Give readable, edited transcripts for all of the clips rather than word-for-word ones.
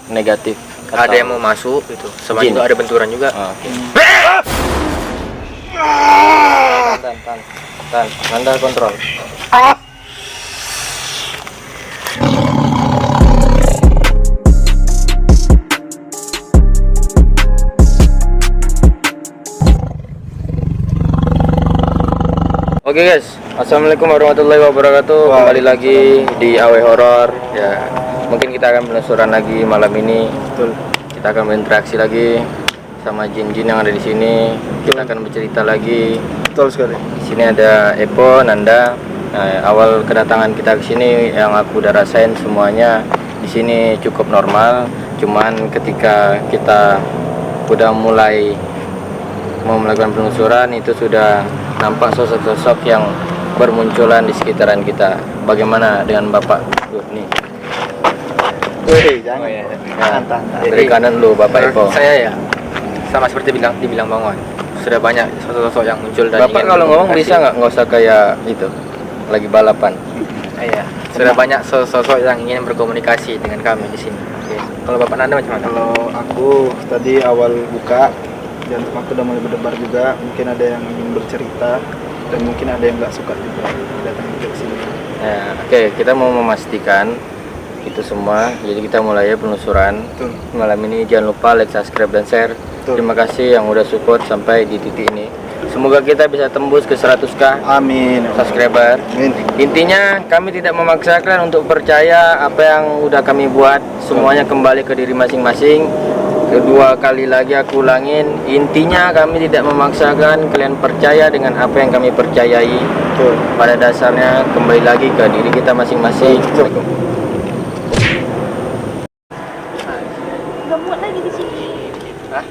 negatif. Ada yang mau masuk gitu. Sama Jin. juga ada benturan juga. Oke. Tan, Anda kontrol. Oke guys, assalamualaikum warahmatullahi wabarakatuh. Kembali lagi di AW Horor. Ya, mungkin kita akan penelusuran lagi malam ini. Betul. Kita akan berinteraksi lagi sama jin-jin yang ada di sini. Kita akan bercerita lagi. Betul sekali. Di sini ada Epo, Nanda. Nah, awal kedatangan kita ke sini yang aku udah rasain semuanya di sini cukup normal. Cuman ketika kita udah mulai mau melakukan penelusuran itu sudah nampak sosok-sosok yang bermunculan di sekitaran kita. Bagaimana dengan Bapak? Nih. Wih, jangan. Oh, iya. Nah, Tahan. dari kanan lu Bapak Epo. Saya ya sama seperti dibilang Bang Wan. Sudah banyak sosok-sosok yang muncul dan Bapak ingin kalau ngomong berkomunikasi. bisa nggak usah kayak itu lagi balapan. Iya. Sudah banyak sosok yang ingin berkomunikasi dengan kami di sini. Oke. Kalau Bapak Nanda macam mana? Kalau aku tadi awal buka, jantung aku udah mulai berdebar juga. Mungkin ada yang ingin bercerita dan mungkin ada yang nggak suka juga datang ke sini. Nah, oke, kita mau memastikan itu semua. Jadi kita mulai ya penelusuran. Betul. Malam ini jangan lupa like, subscribe, dan share. Betul. Terima kasih yang udah support sampai di titik ini. Semoga kita bisa tembus ke 100k Amin. subscriber. Amin. Intinya kami tidak memaksakan untuk percaya apa yang udah kami buat. Semuanya kembali ke diri masing-masing. Kedua kali lagi aku ulangin, intinya kami tidak memaksakan kalian percaya dengan apa yang kami percayai. Betul. Pada dasarnya kembali lagi ke diri kita masing-masing. Assalamualaikum. Gak muat lagi di sini. Hah?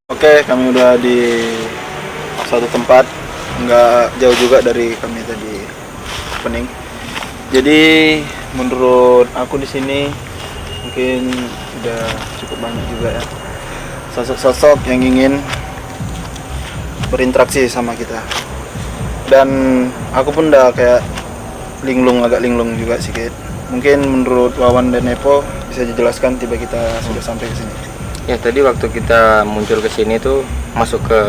Oke, kami udah di satu tempat, nggak jauh juga dari kami tadi opening. Jadi menurut aku di sini mungkin udah cukup banyak juga ya sosok-sosok yang ingin berinteraksi sama kita. Dan aku pun udah kayak agak linglung juga sedikit. Mungkin menurut Wawan dan Epo bisa dijelaskan tiba kita sudah sampai ke sini. Ya tadi waktu kita muncul ke sini tuh masuk ke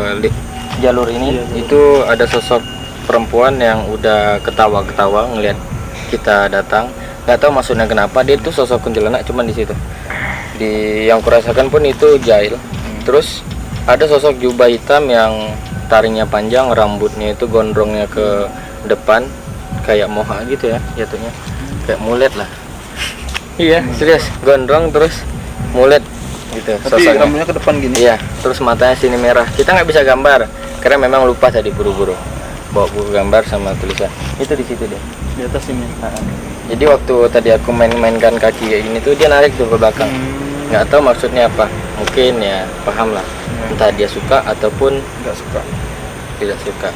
jalur ini, Iya, jalur. itu ada sosok perempuan yang udah ketawa-ketawa ngelihat kita datang. Nggak tahu maksudnya kenapa, dia tuh sosok kuntilanak cuman di situ. Di yang kurasakan pun itu jahil. Terus ada sosok jubah hitam yang taringnya panjang, rambutnya itu gondrongnya ke depan kayak moha gitu ya jatuhnya. Kayak mulet lah. Iya, serius, gondrong terus mulet gitu Tapi sosoknya. rambutnya ke depan gini. Iya, terus matanya sini merah. Kita nggak bisa gambar karena memang lupa tadi buru-buru bawa buku gambar sama tulisan. Itu di situ deh. Di atas ini. Jadi waktu tadi aku main-mainkan kaki kayak gini tuh dia narik tuh ke belakang. Nggak tahu maksudnya apa. Mungkin ya paham lah. Entah dia suka ataupun Nggak suka. tidak suka.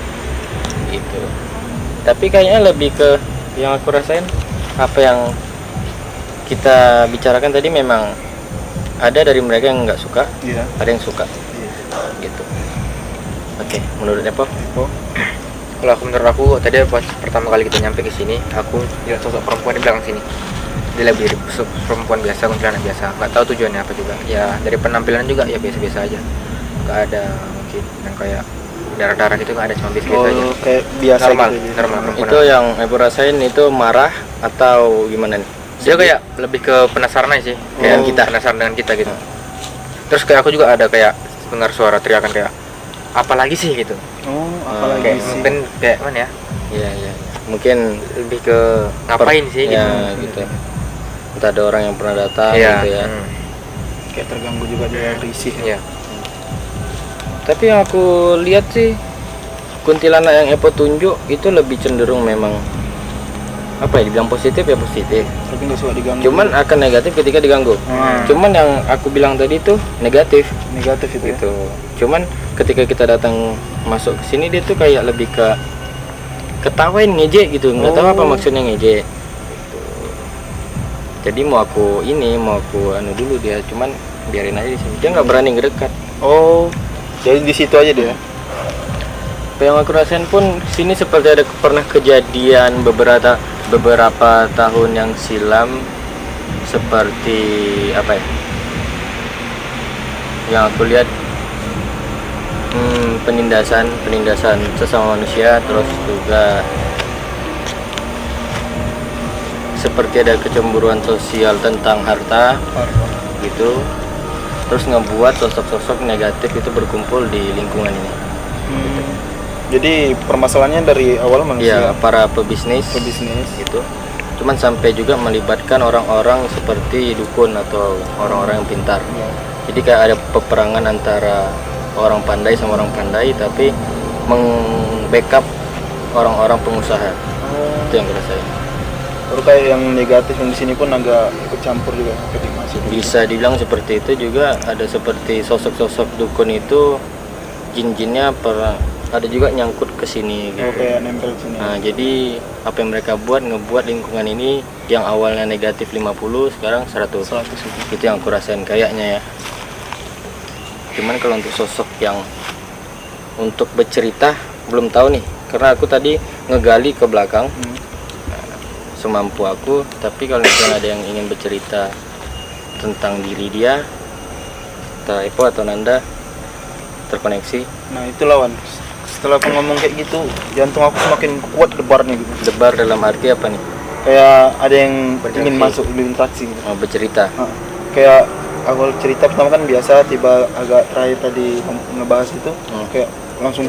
Gitu. Tapi kayaknya lebih ke yang aku rasain apa yang kita bicarakan tadi memang ada dari mereka yang nggak suka, Iya. ada yang suka. Iya. Gitu. Oke, menurut Epo? Kalau menurut aku tadi pas pertama kali kita nyampe ke sini, aku lihat sosok perempuan di belakang sini. Dia lebih perempuan biasa, kuntilanak biasa. Nggak tahu tujuannya apa juga. Ya dari penampilan juga ya biasa-biasa aja. Nggak ada mungkin yang kayak darah-darah gitu, nggak ada, cuma biasa-biasa aja. Kayak biasa Normal, gitu. aja. normal. Perempuan. Itu yang Epo rasain itu marah atau gimana nih? Dia kayak lebih ke penasaran aja sih, kayak kita penasaran dengan kita gitu. Terus kayak aku juga ada kayak dengar suara teriakan kayak apa lagi sih gitu. Oh, apalagi Kayak sih. mungkin kayak mana ya? Iya, iya. Mungkin Lebih ke ngapain sih gitu. ya gitu. Entah ada orang yang pernah datang Iya. gitu ya. Kayak terganggu juga dia risih. Iya. Tapi yang aku lihat sih kuntilanak yang Epo tunjuk itu lebih cenderung memang apa ya, dibilang positif ya positif, Tapi nggak suka diganggu. cuman akan negatif ketika diganggu. Cuman yang aku bilang tadi itu negatif negatif itu. Ya? gitu. Cuman ketika kita datang masuk ke sini dia tuh kayak lebih ke ketawain, ngejek gitu, nggak tahu apa maksudnya ngejek gitu. Jadi mau aku anu dulu dia, cuman biarin aja di sini, dia nggak berani ngedekat. Oh, jadi di situ aja dia. Apa yang aku rasain pun sini seperti ada pernah kejadian beberapa tahun yang silam, seperti apa ya, yang aku lihat penindasan sesama manusia, terus juga seperti ada kecemburuan sosial tentang harta gitu, terus ngebuat sosok-sosok negatif itu berkumpul di lingkungan ini. Jadi permasalahannya dari awal manusia. Ya, para pebisnis gitu, cuman sampai juga melibatkan orang-orang seperti dukun atau orang-orang yang pintar. Jadi kayak ada peperangan antara orang pandai sama orang pandai, tapi meng-backup orang-orang pengusaha. Itu yang kurasain. Baru kayak yang negatif yang di sini pun agak ikut campur juga ketika masuk. Bisa dibilang seperti itu juga. Ada seperti sosok-sosok dukun itu, jin-jinnya ada juga nyangkut ke sini gitu. Kayak nempel sini. Nah, jadi apa yang mereka ngebuat lingkungan ini yang awalnya negatif 50 sekarang 100. Itu yang aku rasain kayaknya ya. Cuman kalau untuk sosok yang untuk bercerita belum tahu nih, karena aku tadi ngegali ke belakang semampu aku. Tapi kalau misalnya ada yang ingin bercerita tentang diri dia, entah Epo atau Nanda terkoneksi. Nah itu lawan. Setelah aku ngomong kayak gitu, jantung aku semakin kuat debarnya gitu. Debar dalam arti apa nih? Kayak ada yang ingin masuk berinteraksi gitu. Oh, bercerita. Kayak awal cerita pertama kan biasa, tiba agak terakhir tadi ngebahas itu kayak langsung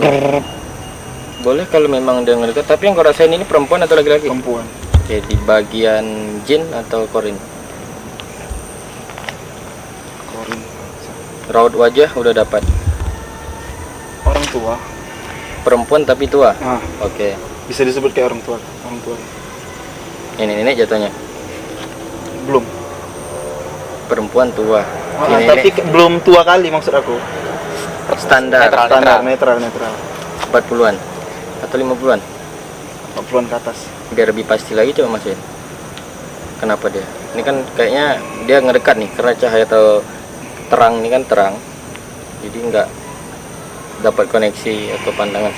Boleh kalau memang dia ngedekat. Tapi yang kau rasain ini perempuan atau laki-laki? perempuan. Oke, di bagian jin atau korin? Korin. Raut wajah udah dapat. Orang tua. Perempuan tapi tua. Oke. Bisa disebut kayak orang tua. Orang tua. Ini nenek jatuhnya. Belum. Perempuan tua. Ini Tapi nenek belum tua kali maksud aku. standar. Netral. 40-an atau 50-an. 40-an ke atas. Biar lebih pasti lagi coba masukin. Kenapa dia? Ini kan kayaknya dia ngedekat nih karena cahaya atau terang ini kan terang. Jadi nggak dapat koneksi atau pandangan.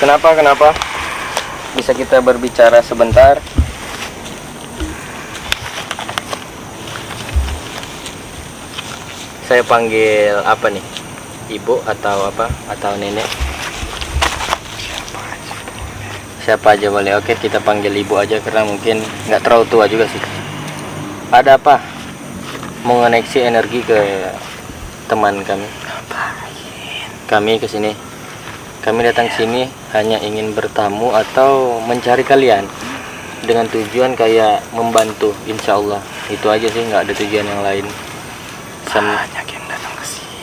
Kenapa? Bisa kita berbicara sebentar? Saya panggil apa nih? Ibu atau apa? Atau nenek? Siapa aja boleh. Oke, kita panggil ibu aja karena mungkin nggak terlalu tua juga sih. Ada apa? Mengoneksi energi ke teman kami. Kami ke sini. Kami datang sini hanya ingin bertamu atau mencari kalian dengan tujuan kayak membantu, insya Allah. Itu aja sih, nggak ada tujuan yang lain. Banyak yang datang ke sini.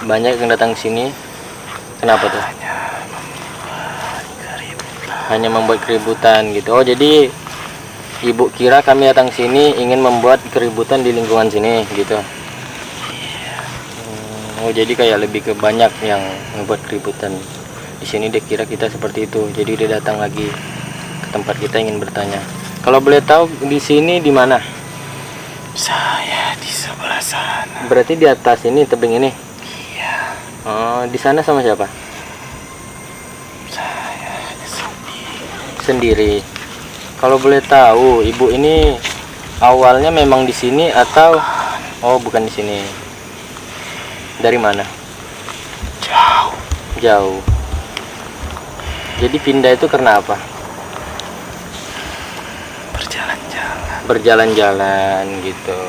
Banyak yang datang ke sini. Kenapa tuh? Hanya membuat keributan gitu. Oh, jadi ibu kira kami datang sini ingin membuat keributan di lingkungan sini gitu. Oh, jadi kayak lebih ke banyak yang ngebuat keributan di sini. Dia kira kita seperti itu, jadi dia datang lagi ke tempat kita ingin bertanya. Kalau boleh tahu di sini di mana? Saya di sebelah sana. Berarti di atas ini, tebing ini. Iya. Oh, di sana sama siapa? Saya Sendiri. Kalau boleh tahu, ibu ini awalnya memang di sini atau bukan di sini? Dari mana? Jauh. Jadi pindah itu karena apa? Berjalan-jalan gitu.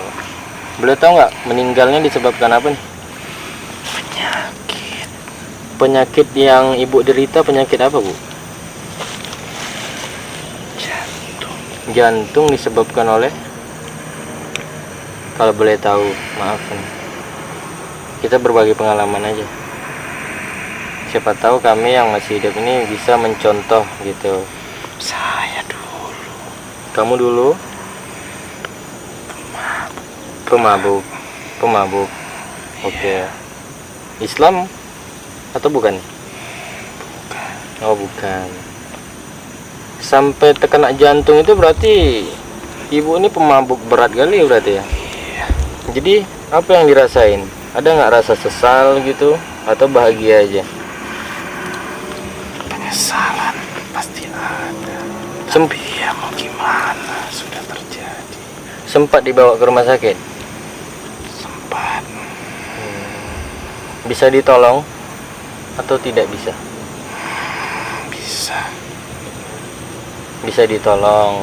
Boleh tahu nggak meninggalnya disebabkan apa nih? Penyakit yang ibu derita, penyakit apa, Bu? Jantung disebabkan oleh, kalau boleh tahu, maaf nih, kita berbagi pengalaman aja. siapa tahu kami yang masih hidup ini bisa mencontoh gitu. Saya dulu. Kamu dulu pemabuk. Oke. Islam atau bukan? Oh, bukan. Sampai terkena jantung itu berarti ibu ini pemabuk berat kali berarti ya? Jadi apa yang dirasain? Ada nggak rasa sesal gitu atau bahagia aja? Penyesalan pasti ada. Tapi ya mau gimana, sudah terjadi. Sempat dibawa ke rumah sakit? Sempat. Bisa ditolong atau tidak bisa? Bisa ditolong.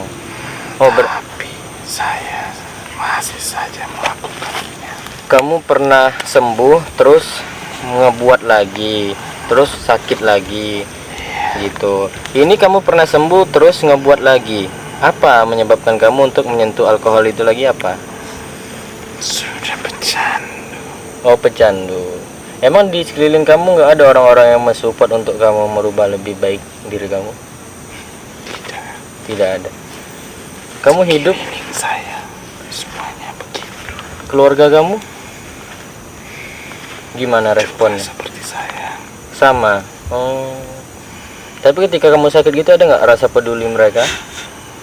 Tapi saya masih saja melakukannya. Kamu pernah sembuh terus ngebuat lagi, terus sakit lagi gitu. Ini kamu pernah sembuh terus ngebuat lagi. Apa menyebabkan kamu untuk menyentuh alkohol itu lagi apa? Sudah pecandu. Oh, pecandu. Emang di sekeliling kamu nggak ada orang-orang yang mensupport untuk kamu merubah lebih baik diri kamu? Tidak ada. Kamu hidup, Saya semuanya begitu. keluarga kamu gimana responnya? Seperti saya. Sama. Oh. Tapi ketika kamu sakit gitu ada nggak rasa peduli mereka?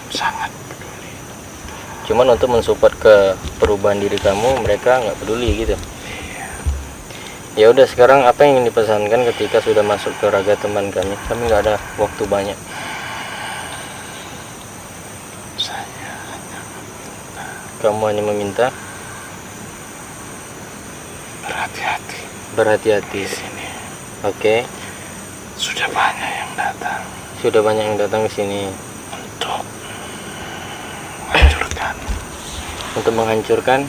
Sangat peduli. Cuman untuk mensupport ke perubahan diri kamu mereka nggak peduli gitu. Ya udah, sekarang apa yang ingin dipesankan ketika sudah masuk ke raga teman kami? Kami nggak ada waktu banyak. Kamu hanya meminta Berhati-hati. berhati-hati. Sini Oke. sudah banyak yang datang Sudah banyak yang datang ke sini untuk menghancurkan. untuk menghancurkan.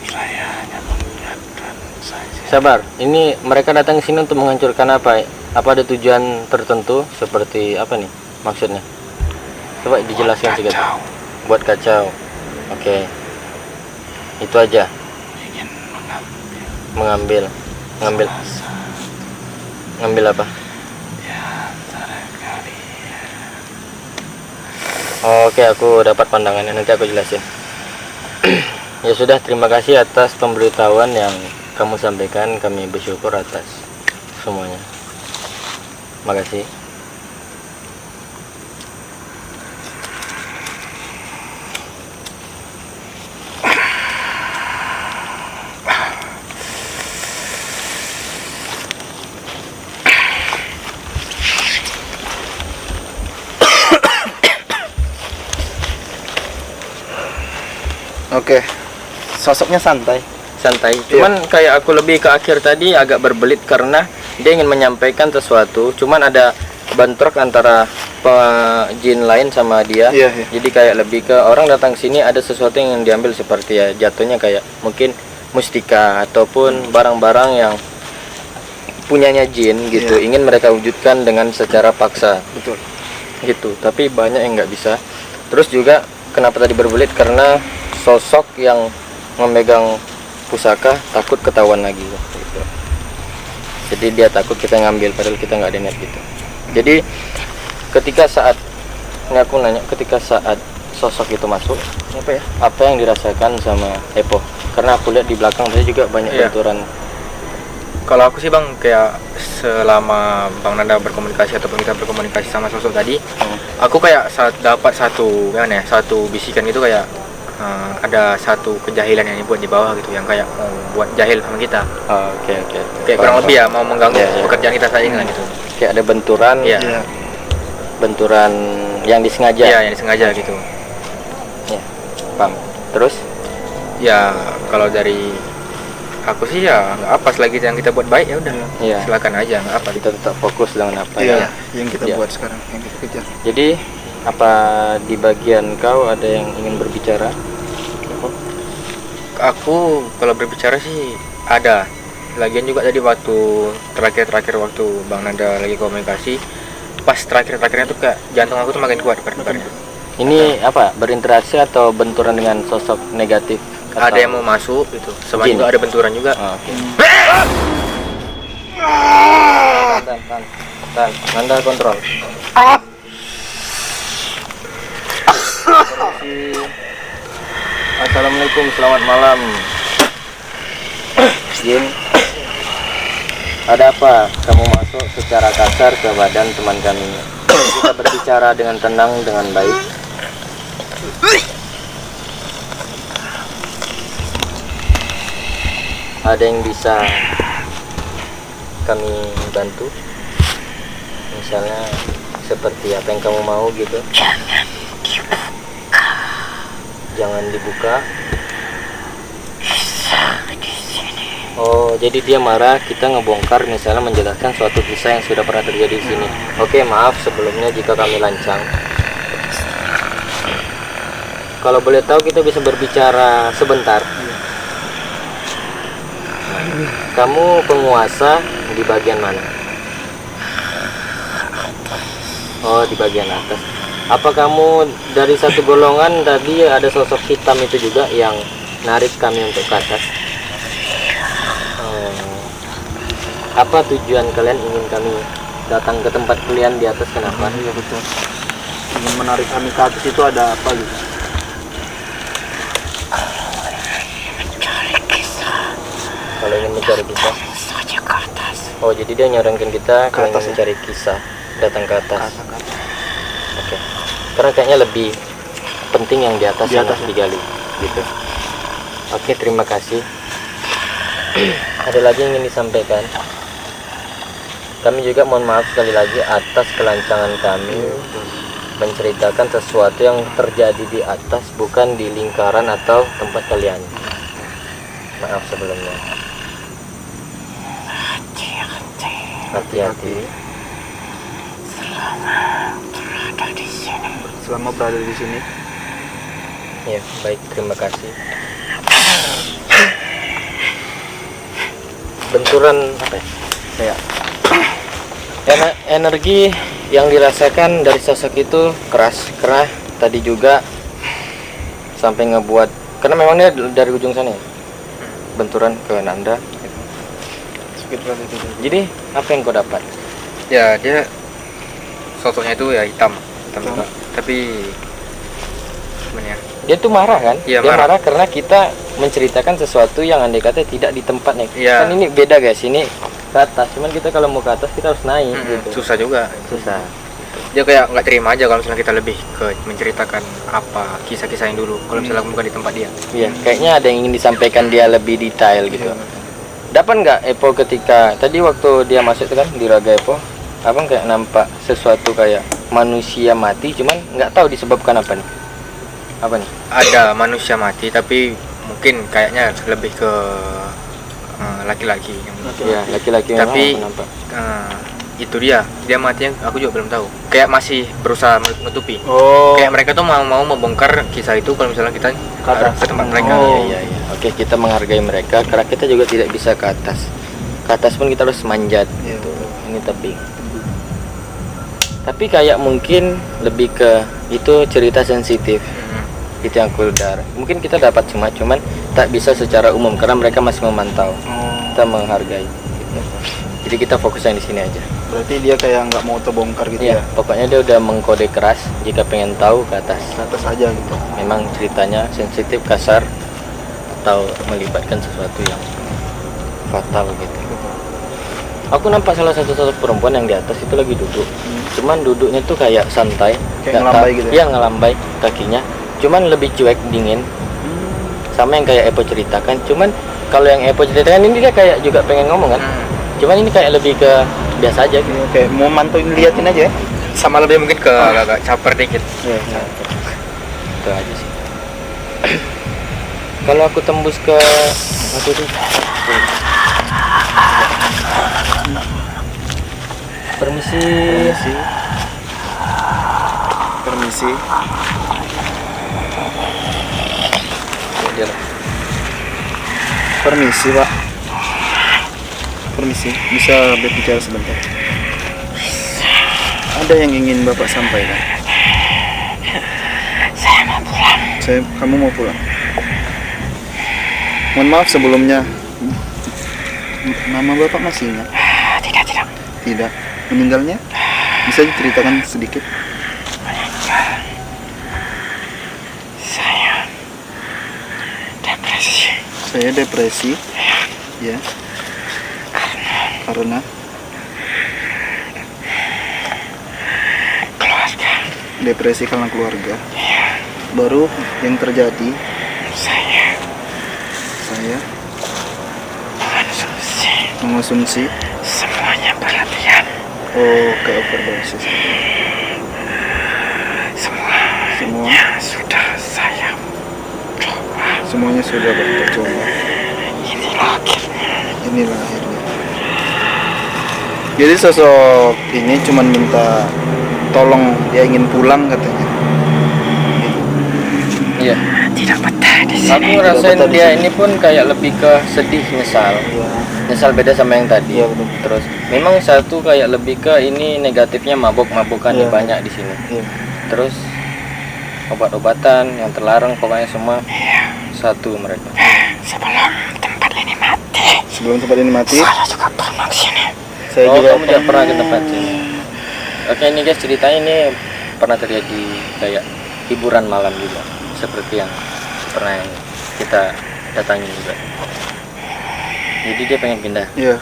Saya hanya mengingatkan saja. Sabar. Ini mereka datang ke sini untuk menghancurkan apa? Apa ada tujuan tertentu seperti apa nih maksudnya? Coba dijelaskan sedikit. Kacau. Buat kacau. Oke. Itu aja. Ingin Mengambil masa ngambil apa? di antara kalian. Oke, aku dapat pandangannya, nanti aku jelasin. Ya sudah, terima kasih atas pemberitahuan yang kamu sampaikan. Kami bersyukur atas semuanya. Makasih. Oke. Sosoknya santai. Santai. Cuman kayak aku lebih ke akhir tadi agak berbelit karena dia ingin menyampaikan sesuatu. Cuman ada bentrok antara jin lain sama dia. Iya, iya. Jadi kayak lebih ke orang datang sini ada sesuatu yang ingin diambil seperti ya jatuhnya kayak mungkin mustika ataupun barang-barang yang punyanya jin gitu. Iya. Ingin mereka wujudkan dengan secara paksa. Betul. Gitu. Tapi banyak yang nggak bisa. Terus juga kenapa tadi berbelit karena sosok yang memegang pusaka takut ketahuan lagi gitu. Jadi dia takut kita ngambil padahal kita nggak ada niat gitu. Jadi ketika saat ini aku nanya, ketika saat sosok itu masuk apa yang dirasakan sama Epo? Karena aku lihat di belakang tadi juga banyak Iya. benturan. Kalau aku sih bang, kayak selama Bang Nanda berkomunikasi ataupun kita berkomunikasi sama sosok tadi, aku kayak dapat satu satu bisikan itu kayak ada satu kejahilan yang dibuat di bawah gitu, yang kayak mau buat jahil sama kita. Oke. Kayak kurang lebih ya mau mengganggu Iya, iya. pekerjaan kita saat ini lah gitu. Kayak ada benturan, Iya. Iya. benturan yang disengaja. Iya, yang disengaja gitu. Ya, paham. Terus? Ya kalau dari aku sih ya nggak apa, selagi yang kita buat baik ya udah. Iya. Silakan aja, nggak apa. Kita tetap fokus dengan apa Iya, ya. yang kita Iya. buat sekarang, yang kita kejar. Jadi apa di bagian kau ada yang ingin berbicara? Aku kalau berbicara sih ada. Lagian juga tadi waktu terakhir waktu Bang Nanda lagi komunikasi, pas terakhirnya tuh kayak jantung aku tuh makin kuat berdebarnya. Ini apa? Berinteraksi atau benturan dengan sosok negatif? Ada yang mau masuk gitu, sama Jin. juga ada benturan juga. Oh, oke. Tahan. Nanda kontrol. Assalamualaikum, selamat malam. Jin, ada apa? Kamu masuk secara kasar ke badan teman kami. Kita berbicara dengan tenang, dengan baik. Ada yang bisa kami bantu? Misalnya seperti apa yang kamu mau gitu? Jangan dibuka. Oh, jadi dia marah kita ngebongkar, misalnya menjelaskan suatu kisah yang sudah pernah terjadi di sini. Oke, maaf sebelumnya jika kami lancang. Kalau boleh tahu kita bisa berbicara sebentar. Kamu penguasa di bagian mana? Oh, di bagian atas. Apa kamu dari satu golongan tadi ada sosok hitam itu juga yang narik kami untuk ke atas? Apa tujuan kalian ingin kami datang ke tempat kalian di atas? Kenapa? Iya betul. Ingin menarik kami ke atas itu ada apa gitu? Kalau ingin mencari kisah. Oh, jadi dia nyarankan kita Ke kalau atas ingin ya? mencari kisah datang ke atas. Kata-kata. Oke. Karena kayaknya lebih penting yang di atas Di yang atas harus ya? digali gitu. Oke, terima kasih. Ada lagi yang ingin disampaikan? Kami juga mohon maaf sekali lagi atas kelancangan kami menceritakan sesuatu yang terjadi di atas, bukan di lingkaran atau tempat kalian. Maaf sebelumnya. Hati-hati. Selama berada di sini. Ya, baik, terima kasih. Benturan apa ya? Kayak energi yang dirasakan dari sosok itu keras, kerah tadi juga sampai ngebuat, karena memang dia dari ujung sana ya, benturan ke Nanda. Sekitar itu. Jadi apa yang kau dapat? Ya dia sosoknya itu ya hitam juga. Tapi gimana ya? Dia tuh marah kan? Iya, Dia marah. marah karena kita menceritakan sesuatu yang andai kata tidak di tempatnya. Iya. Kan ini beda guys, ini ke atas. Cuman kita kalau mau ke atas kita harus naik gitu. Susah juga. Susah. Dia kayak nggak terima aja kalau misalnya kita lebih ke menceritakan apa kisah-kisah yang dulu kalau misalnya bukan di tempat dia. Iya, kayaknya ada yang ingin disampaikan dia lebih detail gitu. Dapat nggak Epo ketika tadi waktu dia masuk itu kan di Raga Epo, abang kayak nampak sesuatu kayak manusia mati, cuman nggak tahu disebabkan apa nih? Apa nih? Ada manusia mati tapi mungkin kayaknya lebih ke laki-laki yang Ya, laki-laki memang Tapi- aku nampak. itu dia mati yang aku juga belum tahu, kayak masih berusaha menutupi. Oh. Kayak mereka tuh mau membongkar kisah itu kalau misalnya kita atas. ke tempat mereka. Oh. Iya, iya. Oke, kita menghargai mereka karena kita juga tidak bisa ke atas. Ke atas pun kita harus manjat. Iya. Gitu. Ini tebing. Tapi kayak mungkin lebih ke itu cerita sensitif. Itu yang aku udah. Mungkin kita dapat cuman tak bisa secara umum karena mereka masih memantau. Kita menghargai. Gitu. Jadi kita fokus yang di sini aja. Berarti dia kayak nggak mau terbongkar gitu Iya, ya? pokoknya dia udah mengkode keras jika pengen tahu ke atas. Ke atas aja gitu. Memang ceritanya sensitif, kasar, atau melibatkan sesuatu yang fatal gitu. Aku nampak salah satu sosok perempuan yang di atas itu lagi duduk. Cuman duduknya tuh kayak santai, Kayak nggak ngelambai ta- gitu ya? Iya, ngelambai kakinya. Cuman lebih cuek, dingin. Sama yang kayak Epo ceritakan. Cuman kalau yang Epo ceritakan ini dia kayak juga pengen ngomong kan. Cuman ini kayak lebih ke biasa aja gitu. Kayak mau mantauin, liatin aja ya? Sama lebih mungkin ke agak caper dikit. Iya. Itu aja sih. Kalau aku tembus ke apa itu? Permisi. Permisi. Dia lah. Permisi, Pak. Permisi, bisa berbicara sebentar? Ada yang ingin Bapak sampaikan? Kamu mau pulang? Mohon maaf sebelumnya. Nama Bapak masih ingat? Tidak. Meninggalnya? Bisa diceritakan sedikit? Saya depresi. Ya. Karena depresi karena keluarga. Baru yang terjadi saya mengonsumsi semuanya berlebihan. Oh, kayak overdosis. Semuanya sudah saya coba. Semuanya sudah kita coba. Inilah akhirnya. Jadi sosok ini cuman minta tolong, dia ingin pulang katanya. Iya. Tidak betah di Aku sini. ngerasain betah di dia sini. ini pun kayak lebih ke sedih, nyesal. Iya. Nyesal beda sama yang tadi. Iya, betul. Terus memang satu kayak lebih ke ini negatifnya mabuk-mabukan Iya. banyak di sini. Iya. Terus obat-obatan yang terlarang pokoknya semua satu mereka. Sebelum tempat ini mati, Sebelum tempat ini mati, saya juga pernah ke sini. saya Oh, juga kamu juga pernah ke tempat sini. Oke, ini guys ceritanya ini pernah terjadi kayak hiburan malam juga, seperti yang pernah kita datangi juga. Jadi dia pengen pindah. Iya,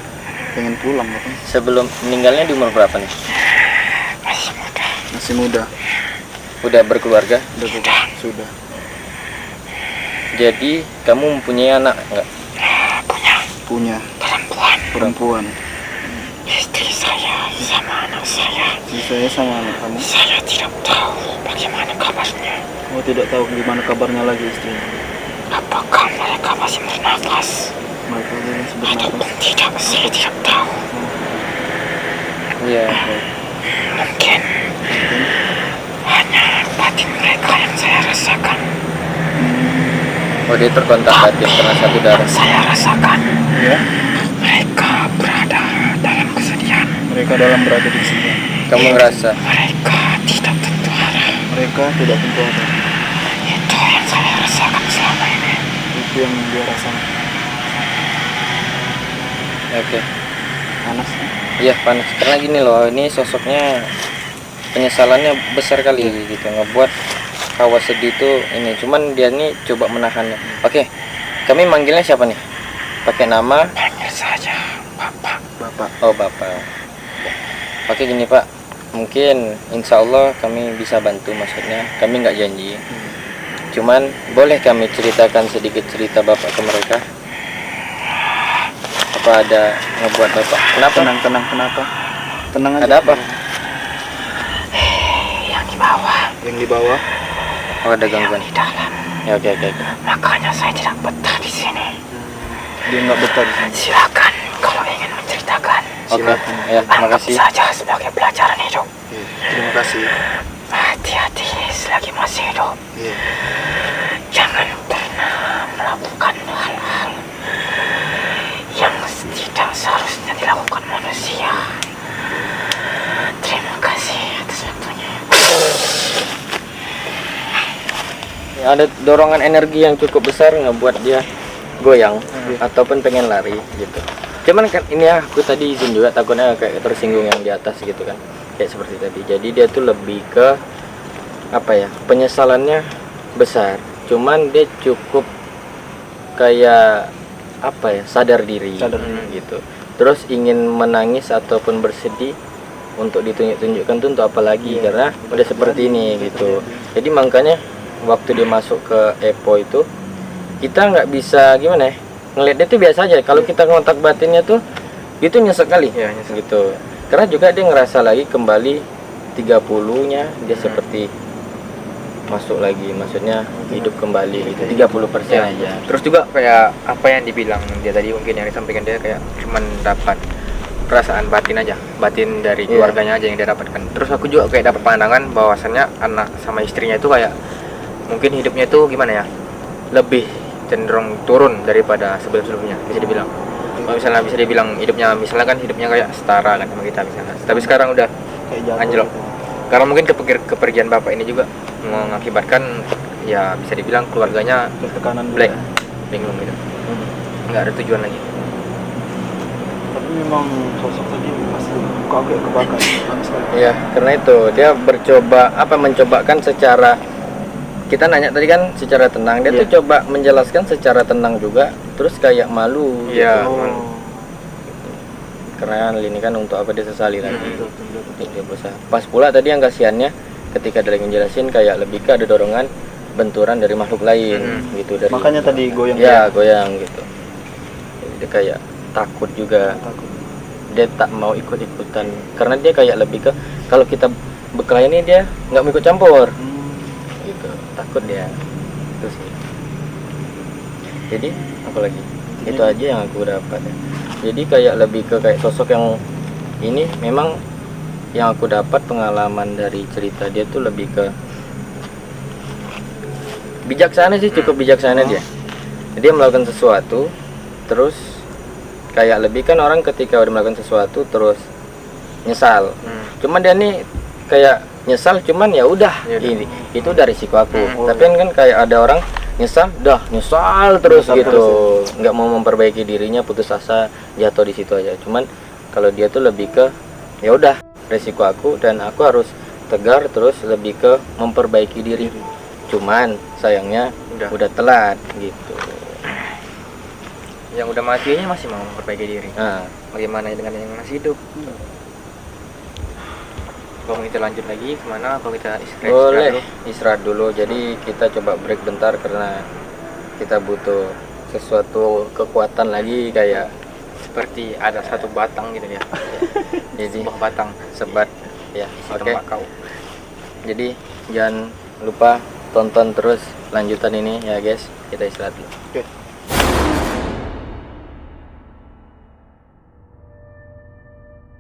pengen pulang katanya. Sebelum meninggalnya di umur berapa nih? Masih muda. Udah berkeluarga? Sudah. Jadi kamu mempunyai anak enggak? Punya perempuan. Istri saya sama anak saya. Istri saya sama anak kamu. Saya tidak tahu bagaimana kabarnya. Oh, tidak tahu gimana kabarnya lagi istrinya. Apakah mereka masih bernafas Mereka masih bernafas. ataupun tidak? Saya tidak tahu. Iya. Mungkin hanya batin mereka yang saya rasakan. Oh, dia terkontak batin karena satu darah. Saya rasakan Ya, mereka berada dalam kesedihan. mereka dalam berada di sini. Kamu ngerasa? Mereka tidak tentu arah. Mereka tidak tentu ada. Itu yang saya rasakan selama ini. Itu yang dia rasakan. Oke. Panas. Iya panas. Karena gini loh, ini sosoknya penyesalannya besar kali gitu, ngebuat hawa sedih itu ini. Cuman dia nih coba menahannya. Oke, kami manggilnya siapa nih? Pakai nama? Panggil saja Bapak. Bapak. Oh bapak. Oke gini pak, mungkin insya Allah kami bisa bantu, maksudnya kami nggak janji. Cuman boleh kami ceritakan sedikit cerita bapak ke mereka? Apa ada ngebuat bapak? Kenapa? Tenang, kenapa? Tenang aja. Ada apa? Yang di bawah, Yang di bawah. Oh ada gangguan. di dalam. Ya oke. Makanya saya tidak betah di sini. Dia nggak betah di sini. Silakan kalau ingin menceritakan. Oke, Silakan. ya Anggap makasih. saja sebagai pelajaran hidup. Iya, terima kasih. Hati-hati selagi masih hidup. Iya. Jangan pernah melakukan hal-hal yang tidak seharusnya dilakukan manusia. Terima kasih atas waktunya. Ada dorongan energi yang cukup besar ngebuat dia goyang ataupun pengen lari gitu. Cuman kan ini ya, aku tadi izin juga takutnya kayak tersinggung yang di atas gitu kan, kayak seperti tadi. Jadi dia tuh lebih ke apa ya, penyesalannya besar, cuman dia cukup kayak apa ya, sadar diri gitu. Terus ingin menangis ataupun bersedih untuk ditunjuk-tunjukkan tuh untuk apa lagi, karena udah seperti ini gitu. Jadi makanya waktu dia masuk ke EPO itu kita nggak bisa gimana ya, ngeliat dia tuh biasa aja. Kalau kita ngontak batinnya tuh itu nyesek kali Iya, nyesek. gitu. Karena juga dia ngerasa lagi kembali 30-nya dia seperti masuk lagi, maksudnya hidup kembali gitu, 30% Ya, aja. terus juga kayak apa yang dibilang dia tadi, mungkin yang disampaikan dia kayak cuman dapat perasaan batin aja, batin dari keluarganya aja yang dia dapatkan. Terus aku juga kayak dapat pandangan bahwasannya anak sama istrinya itu kayak mungkin hidupnya itu gimana ya, lebih cenderung turun daripada sebelum-sebelumnya, bisa dibilang. Kalau misalnya bisa dibilang hidupnya, misalnya kan hidupnya kayak setara kan sama kita misalnya, tapi sekarang udah Kayak jatuh anjlok. gitu. Karena mungkin kepergian bapak ini juga mengakibatkan ya bisa dibilang keluarganya Tekanan black, juga. bingung gitu, nggak ada tujuan lagi. Tapi memang sosok tadi pasti kok agak kebakar lama sekali. Iya, karena itu dia mencobakan secara, kita nanya tadi kan secara tenang, dia Iya. tuh coba menjelaskan secara tenang juga, terus kayak malu Iya. gitu. Oh. Karena ini kan untuk apa dia sesali lagi. Betul, betul, betul. Dia berusaha. Pas pula tadi yang kasihannya ketika dia lagi ngejelasin kayak lebih ke ada dorongan benturan dari makhluk lain gitu, dari Makanya tadi goyang. ya goyang gitu. Jadi dia kayak takut juga, Takut. dia tak mau ikut-ikutan karena dia kayak lebih ke kalau kita berkelahi ini dia nggak mau ikut campur gitu, takut dia terus. Jadi apa lagi, itu aja yang aku dapat ya. Jadi kayak lebih ke kayak sosok yang ini memang yang aku dapat pengalaman dari cerita dia tuh lebih ke bijaksana sih, cukup bijaksana dia melakukan sesuatu terus kayak lebih kan orang ketika udah melakukan sesuatu terus nyesal, cuman dia nih kayak nyesal cuman ya udah ini itu udah risiko aku. Tapi kan kayak ada orang nyesal terus Nyesal gitu, nggak mau memperbaiki dirinya, putus asa, jatuh di situ aja. Cuman kalau dia tuh lebih ke ya udah risiko aku dan aku harus tegar terus lebih ke memperbaiki diri. Cuman sayangnya udah telat gitu. Yang udah mati aja masih mau memperbaiki diri. Nah, Bagaimana dengan yang masih hidup? Kalau kita lanjut lagi kemana? Kalau kita boleh istirahat dulu. Jadi kita coba break bentar karena kita butuh sesuatu kekuatan lagi, kayak seperti ada satu batang gitu ya. jadi Sebuah batang sebat ya. isi Oke. tembakau. Jadi jangan lupa tonton terus lanjutan ini ya guys. Kita istirahat dulu. Oke.